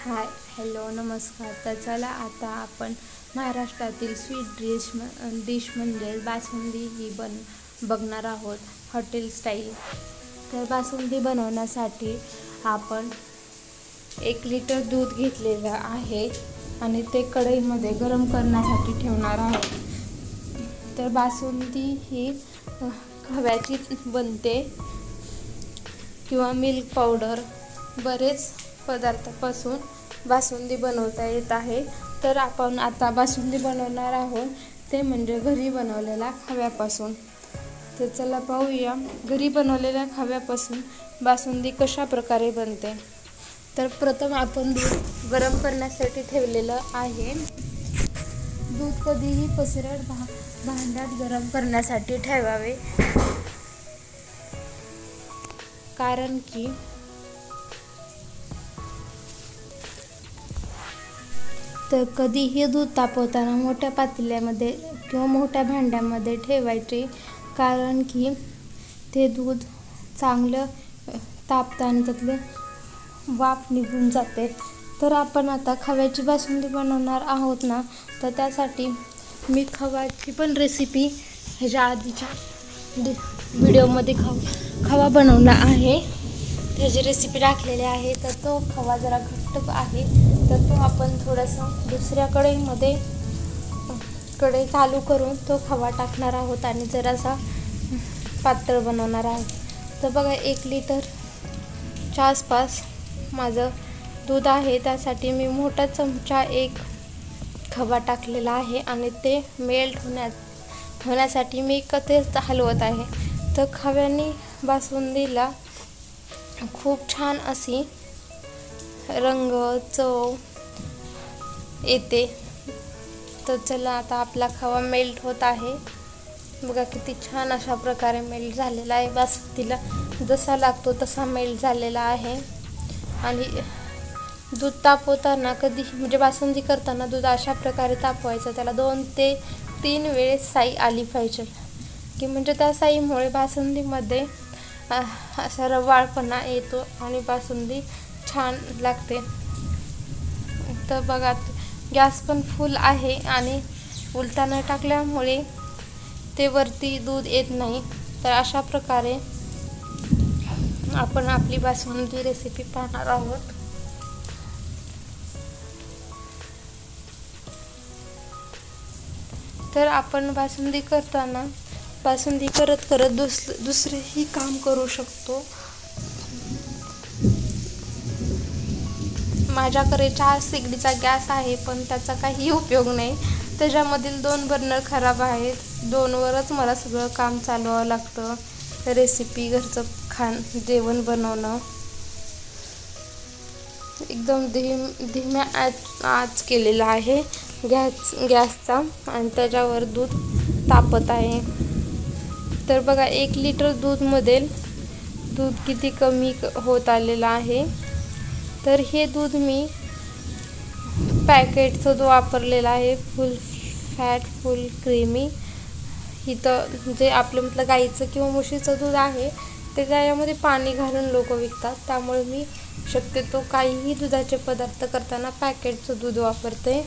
हाय, hello, नमस्कार. तर चला आता आपण महाराष्ट्रातील स्वीट डिश म्हणजे बासुंदी ही बघणार आहोत हॉटेल स्टाईल. तर बासुंदी बनवण्यासाठी आपण 1 लिटर दूध घेतलेलं आहे आणि ते कढईमध्ये गरम करण्यासाठी ठेवणार आहोत. तर बासुंदी ही खव्याची बनते किंवा मिल्क पावडर बरेच पदार्थापासून बासुंदी बनवता येत आहे. तर आपण आता बासुंदी बनवणार आहोत ते म्हणजे घरी बनवलेल्या खव्यापासून. तर चला पाहूया घरी बनवलेल्या खव्यापासून बासुंदी कशा प्रकारे बनते. तर प्रथम आपण दूध गरम करण्यासाठी ठेवलेलं आहे. दूध कधीही पसरट भांड्यात गरम करण्यासाठी ठेवावे, कारण की तर कधीही दूध तापवताना मोठ्या पातेल्यामध्ये किंवा मोठ्या भांड्यामध्ये ठेवायचे, कारण की ते दूध चांगलं तापताना त्यातले वाफ निघून जाते. तर आपण आता खव्याची बासुंदी बनवणार आहोत ना, तर त्यासाठी मी खव्याची पण रेसिपी ह्याच्या आधीच्या व्हिडिओमध्ये खवा बनवला आहे, त्याची रेसिपी टाकलेली आहे. तर तो खवा जरा घट्ट आहे, तर तो आपण थोडंसं दुसऱ्या कढई चालू करून तो खवा टाकणार आहोत आणि जरासा पातळ बनवणार आहोत. तर बघा 1 लिटरच्या आसपास माझं दूध आहे, त्यासाठी मी मोठा चमचा 1 खवा टाकलेला आहे आणि ते मेल्ट होण्यासाठी मी तेच हलवत आहे. तर खव्याने बासुंदीला खूप छान अशी रंग चव येते. तर चला आता आपला खवा मेल्ट होत आहे. बघा किती छान अशा प्रकारे मेल्ट झालेला आहे. बासुंदीला जसा लागतो तसा मेल्ट झालेला आहे. आणि दूध तापवताना म्हणजे बासुंदी करताना दूध अशा प्रकारे तापवायचं, त्याला 2 ते 3 वेळेस साई आली पाहिजे, की म्हणजे त्या साईमुळे बासुंदीमध्ये असा रवाळपणा येतो आणि बासुंदी छान लागते. तर बघा गॅस पण फुल आहे आणि उलटानं टाकल्यामुळे ते वरती दूध येत नाही. तर अशा प्रकारे आपण आपली बासुंदी रेसिपी पाहणार आहोत. तर आपण बासुंदी करताना बासुंदी करत दुसरेही काम करू शकतो. माझ्याकडे 4 शेगडीचा गॅस आहे, पण त्याचा काही उपयोग नाही. त्याच्यामधील 2 बर्नर खराब आहेत. 2वरच मला सगळं काम चालवावं लागतं. रेसिपी घरचं जेवण बनवणं एकदम धीम्या आच केलेला आहे गॅसचा आणि त्याच्यावर दूध तापत आहे. तर बघा 1 लिटर दूध किती कमी होत आलेलं आहे. तर हे दूध मी पॅकेटचं जो वापरलेला आहे, फुल फॅट फुल क्रीमी. इथं जे आपलं गाईचं किंवा म्हशीचं दूध आहे ते त्याच्यामध्ये पाणी घालून लोक विकतात, त्यामुळे मी शक्यतो काहीही दुधाचे पदार्थ करताना पॅकेटचं दूध वापरते.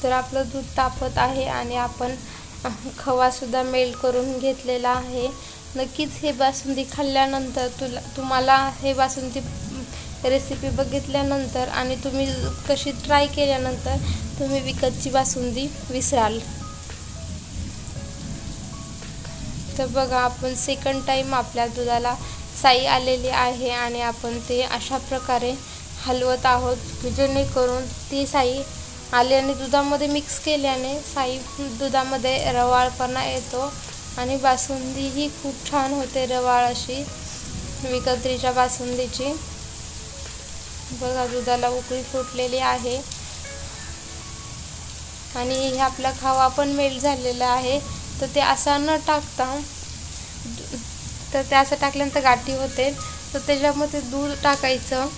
तर आपलं दूध तापत आहे आणि आपण खवासुद्धा मेल्ट करून घेतलेला आहे. नक्कीच हे बासुंदी खाल्ल्यानंतर तुम्हाला हे बासुंदी रेसिपी बघितल्यानंतर आणि तुम्ही कशी ट्राय केल्यानंतर तुम्ही विकतची बासुंदी विसराल. तर बघा आपण सेकंड टाईम आपल्या दुधाला साई आलेली आहे आणि आपण ते अशा प्रकारे हलवत आहोत, जेणेकरून ती साई आल्याने दुधामध्ये मिक्स केल्याने साई दुधामध्ये रवाळपणा येतो आणि बासुंदी ही खूप छान होते, रवाळ अशी विकत्रीच्या बासुंदीची. बघा दुधाला उकळी फुटलेली आहे आणि हे आपला खवा पण मेल्ट झालेला आहे. तर ते असा न टाकता, तर ते असं टाकल्यानंतर गाठी होते, तर त्याच्यामध्ये दूध टाकायचं.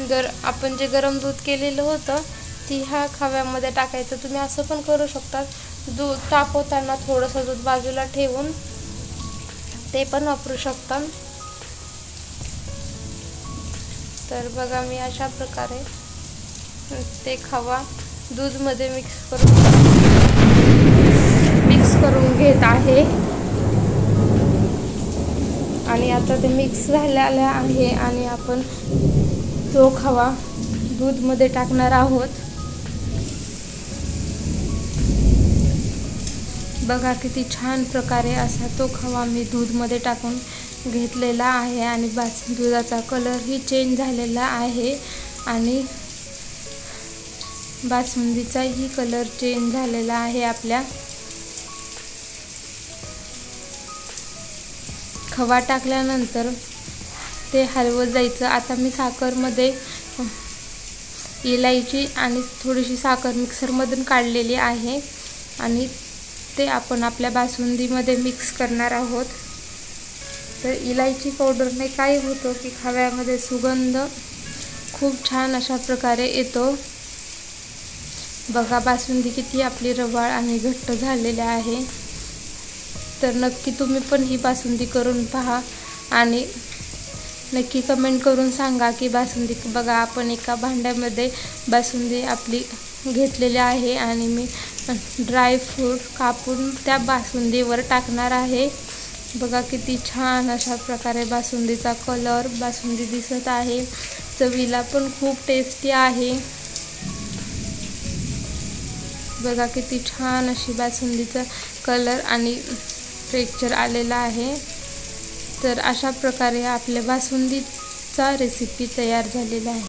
जर आपण जे गरम दूध केलेलं होतं ती ह्या खव्यामध्ये टाकायचं. तुम्ही असं पण करू शकता, दूध तापवताना थोडंसं दूध बाजूला ठेवून ते पण वापरू शकता। तर बघा मी अशा प्रकारे ते खवा दूधमध्ये मिक्स करून घेत आहे आणि आता ते मिक्स झालेला आहे आणि आपण तो खवा दूधमध्ये टाकणार आहोत। बघा किती छान प्रकारे असा तो खवा मी दूधमध्ये टाकून घेतलेला आहे आणि दुधाचा कलरही चेंज झालेला आहे आणि बासुंदीचाही कलर चेंज झालेला आहे। आपल्या खवा टाकल्यानंतर ते हलवत जायचं। आता मी साखरमध्ये इलायची आणि थोडीशी साखर मिक्सरमधून काढलेली आहे आणि ते आपण आपल्या बासुंदीमध्ये मिक्स करणार आहोत। तर इलायची पावडरने काय होतं की खव्यामध्ये सुगंध खूप छान अशा प्रकारे येतो। बघा बासुंदी किती आपली रवाळ आणि घट्ट झालेली आहे। तर नक्की तुम्ही पण ही बासुंदी करून पहा आणि नक्की कमेंट करून सांगा की बासुंदी। बघा आपण एका भांड्यामध्ये बासुंदी आपली घेतलेली आहे आणि मी ड्राय फ्रूट कापून त्या बासुंदीवर टाकणार आहे। बघा किती छान अशा प्रकारे बासुंदीचा कलर बासुंदी दिसत आहे। चवीला पण खूप टेस्टी आहे। बघा किती छान अशी बासुंदीचा कलर आणि टेक्स्चर आलेला आहे। तर अशा प्रकारे आपल्या बासुंदीचा रेसिपी तयार झालेला आहे।